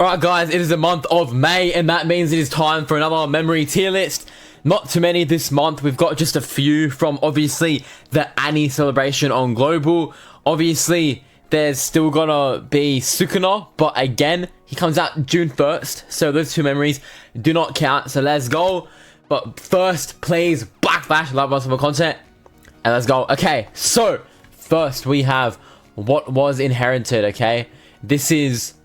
Alright guys, it is the month of May, and that means it is time for another memory tier list. Not too many this month, we've got just a few from obviously the Annie celebration on Global. Obviously, there's still gonna be Sukuna, but again, he comes out June 1st, so those two memories do not count, so let's go. But first, please, Black Flash, love us for content, and let's go. Okay, so, first we have what was inherited, okay? This is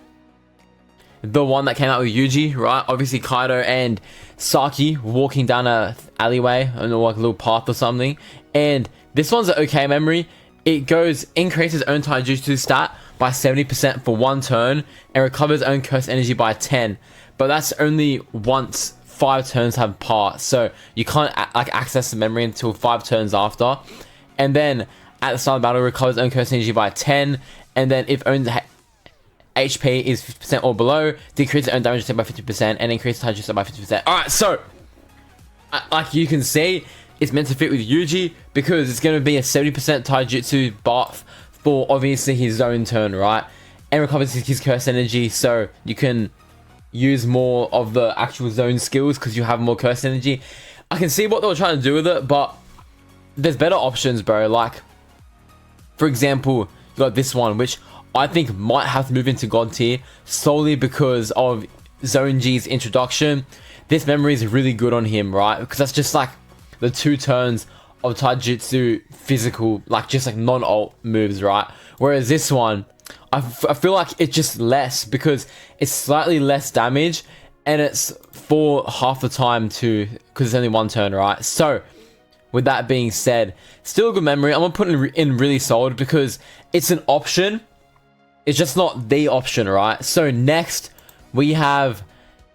the one that came out with Yuji, right? Obviously Kaido and Saki walking down a alleyway, I don't know, like a little path or something. And this one's an okay memory. It increases own taijutsu stat by 70% for one turn and recovers own curse energy by 10. But that's only once 5 turns have passed, so you can't access the memory until 5 turns after. And then at the start of the battle, recovers own curse energy by 10. And then if own HP is 50% or below, decrease own damage by 50% and increase taijutsu by 50%. Alright, so like you can see, it's meant to fit with Yuji because it's going to be a 70% taijutsu buff for obviously his zone turn, right? And recovers his curse energy, so you can use more of the actual zone skills because you have more curse energy. I can see what they were trying to do with it, but there's better options, bro. Like, for example, you got this one, which I think might have to move into God tier solely because of Zone G's introduction. This memory is really good on him, right? Because that's just like the 2 turns of taijutsu physical, like just like non-ult moves, right? Whereas this one, I feel like it's just less because it's slightly less damage and it's for half the time too, because it's only 1 turn, right? So with that being said, still a good memory. I'm gonna put it in really solid because it's an option. It's just not the option, right? So next, we have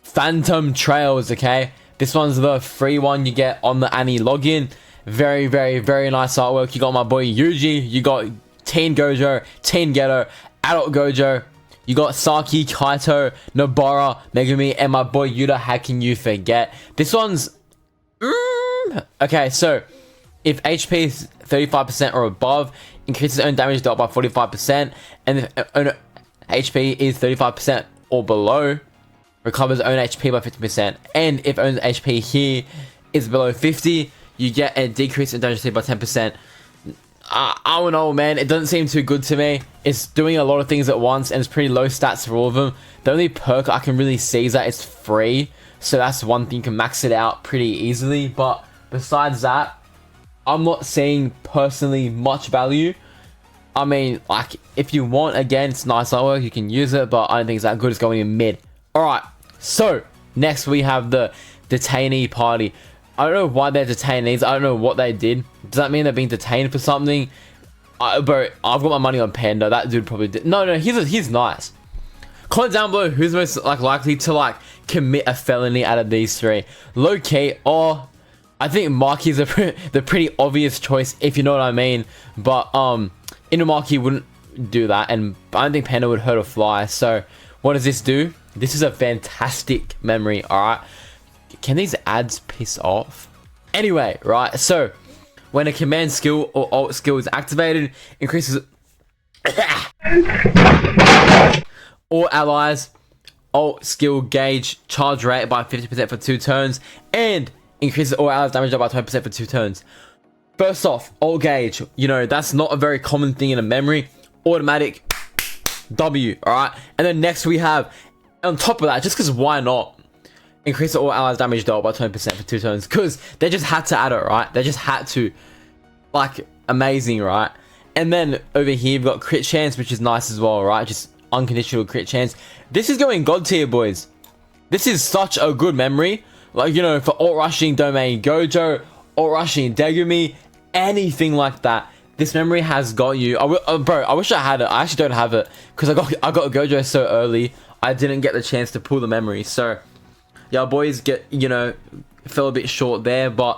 Phantom Trails, okay? This one's the free one you get on the Annie login. Very, very, very nice artwork. You got my boy Yuji. You got Teen Gojo, Teen Geto, Adult Gojo. You got Saki, Kaito, Nobara, Megumi, and my boy Yuta. How can you forget? This one's... Okay, so if HP is 35% or above, increases own damage dealt by 45%, and if own HP is 35% or below, recovers own HP by 50%. And if own HP here is below 50, you get a decrease in damage by 10%. I don't know, man. It doesn't seem too good to me. It's doing a lot of things at once, and it's pretty low stats for all of them. The only perk I can really see is that it's free, so that's one thing, you can max it out pretty easily. But besides that, I'm not seeing personally much value. I mean, like, if you want, again, it's nice artwork, you can use it, but I don't think it's that good. It's going in mid. Alright, so next we have the detainee party. I don't know why they're detainees. I don't know what they did. Does that mean they're being detained for something? Bro, I've got my money on Panda. That dude probably did. No, he's nice. Comment down below who's most likely to commit a felony out of these 3. Low key, or I think Maki's the pretty obvious choice, if you know what I mean. But Inumaki wouldn't do that, and I don't think Panda would hurt a fly. So what does this do? This is a fantastic memory. All right, can these ads piss off? Anyway, right, so when a command skill or alt skill is activated, increases all allies alt skill gauge charge rate by 50% for 2 turns, and increases all allies damage by 20% for 2 turns. First off, alt gauge, you know, that's not a very common thing in a memory. Automatic W, alright? And then next we have, on top of that, just because why not, increase all allies damage dealt by 20% for 2 turns, because they just had to add it, right? They just had to. Like, amazing, right? And then over here we've got crit chance, which is nice as well, right? Just unconditional crit chance. This is going God tier, boys. This is such a good memory. Like, you know, for alt rushing Domain Gojo, alt rushing Degumi, anything like that, this memory has got you. Bro, I wish I had it. I actually don't have it because I got Gojo so early. I didn't get the chance to pull the memory. So yeah, boys, fell a bit short there, but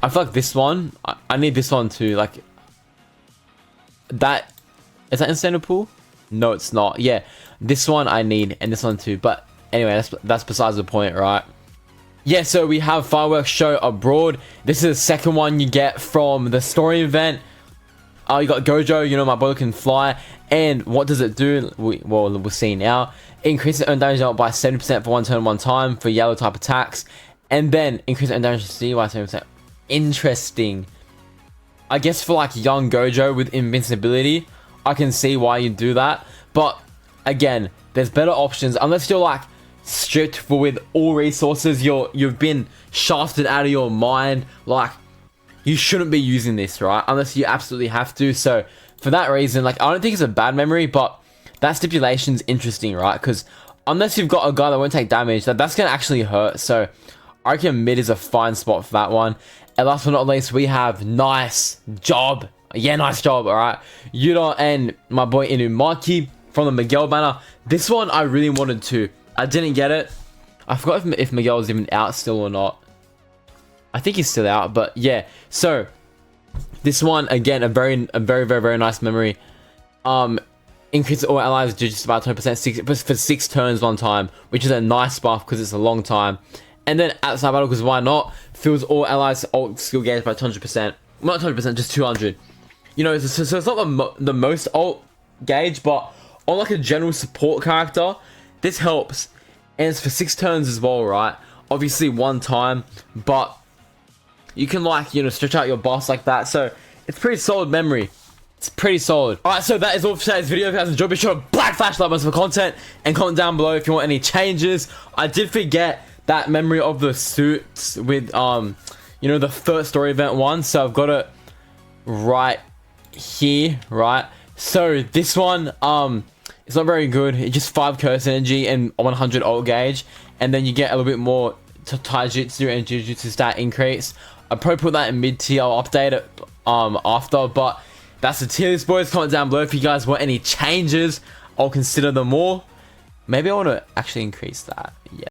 I feel like this one, I need this one too. Like, that is that instant to pull? No, it's not. Yeah, this one I need, and this one too. But anyway, that's besides the point, right? Yeah, so we have Fireworks Show Abroad. This is the second one you get from the story event. You got Gojo, you know, my boy can fly. And what does it do? Well, we'll see now. Increases earned damage by 70% for one turn, one time for yellow type attacks. And then increases earned damage to by 70%. Interesting. I guess for like young Gojo with invincibility, I can see why you do that. But again, there's better options. Unless you're like stripped for with all resources, you've been shafted out of your mind. Like, you shouldn't be using this, right? Unless you absolutely have to. So for that reason, like, I don't think it's a bad memory, but that stipulation's interesting, right? Because unless you've got a guy that won't take damage, that's gonna actually hurt. So I reckon mid is a fine spot for that one. And last but not least, we have nice job. Yeah, nice job, alright. Yuta and my boy Inumaki from the Miguel banner. This one I really wanted to. I didn't get it. I forgot if Miguel is even out still or not. I think he's still out, but yeah. So this one again, a very nice memory. Increases all allies do just about 20% for 6 turns one time, which is a nice buff because it's a long time. And then outside battle, because why not? Fills all allies ult skill gauge by 200%. Not 200%, just 200. You know, so it's not the most ult gauge, but on like a general support character, this helps. And it's for 6 turns as well, right? Obviously one time, but you can, like, you know, stretch out your boss like that. So it's pretty solid memory. It's pretty solid. Alright, so that is all for today's video. If you guys enjoyed, be sure to black flash like button for content and comment down below if you want any changes. I did forget that memory of the suits with you know, the first story event one, so I've got it right here, right? So this one it's not very good. It's just 5 curse energy and 100 ult gauge, and then you get a little bit more to taijutsu and jujutsu stat increase. I'll probably put that in mid tier. I'll update it after, but that's the tier list, boys. Comment down below if you guys want any changes. I'll consider them more. Maybe I want to actually increase that. Yeah.